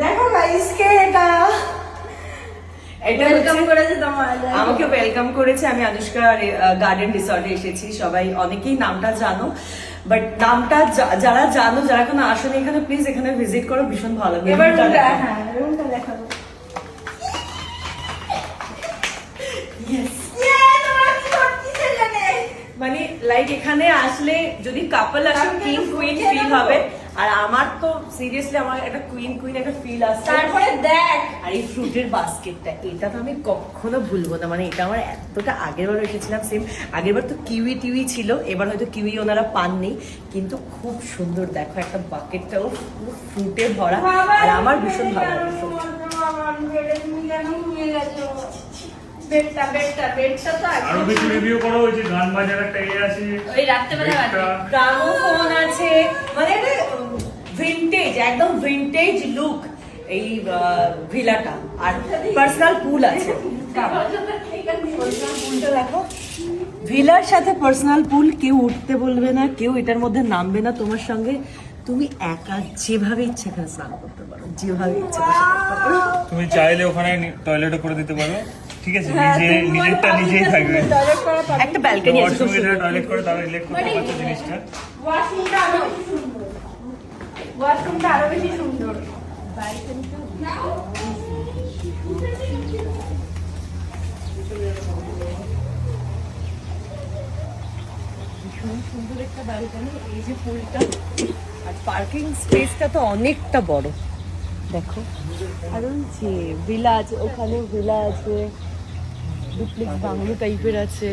দেখো গাইস কে এটা ওয়েলকাম করেছে তোমার, আমাকে ওয়েলকাম করেছে। আমি আনুষ্কা গার্ডেন রিসর্টে এসেছি। সবাই অনেকেই নামটা জানো, বাট নামটা যারা জানো, যারা কোনো আসলে এখানে প্লিজ এখানে ভিজিট করো, ভীষণ ভালো লাগবে। এবার হ্যাঁ রুমটা দেখাবো। মানে লাইক এখানে আসলে যদি কাপল আসে কিং কুইন ফিল হবে, আর আমার তো সিরিয়াসলি আমার একটা কুইন কুইন একটা ফিল আসছে। তারপরে দেখ আর এই ফ্রুটের বাস্কেটটা, এটা তো আমি কখনো ভুলবো না। মানে এটা আমার এতটা আগের বার এসেছিলাম, সেম আগের বার তো কিউই টিউই ছিল, এবার হয়তো কিউই ওনারা পাননি, কিন্তু খুব সুন্দর। দেখো একটা বাকেটটাও পুরো ফ্রুটে ভরা, আর আমার ভীষণ ভালো লাগে fruit। আরো বেশি রিভিউ করো। ওই যে গান বাজার একটা আছে, ওই রাত্রেবেলা বাজে। গ্রামোফোন আছে, মানে ভিন্টেজ, একদম ভিন্টেজ লুক এই ভিলাটা। আর পার্সোনাল পুল আছে, পুলটা দেখো, ভিলার সাথে পার্সোনাল পুল। কেউ উঠতে বলবে না, কেউ এটার মধ্যে নামবে না তোমার সঙ্গে। তুমি একা যেভাবে ইচ্ছে এখানে স্নান করতে পারো, যেভাবে ইচ্ছে করতে পারো। তুমি চাইলে ওখানে টয়লেটও করে দিতে পারো, ঠিক আছে? নিজেরটা নিজেই থাকবে। একটা ব্যালকনি আছে, খুব সুন্দর। টয়লেট করে তাহলে রিলেক্ট করতে পারছো জিনিসটা। ওয়াশরুমটা আরো বেশি সুন্দর, ওয়াশরুমটা আরো বেশি সুন্দর। ভীষণ সুন্দর একটা ব্যালকনি, এই যে পুলটা, আর পার্কিং স্পেসটা তো অনেকটা বড়। দেখো, আর ওই যে ভিলা আছে, ওখানে ভিলা আছে, ডুপ্লেক্স বাংলো টাইপের আছে।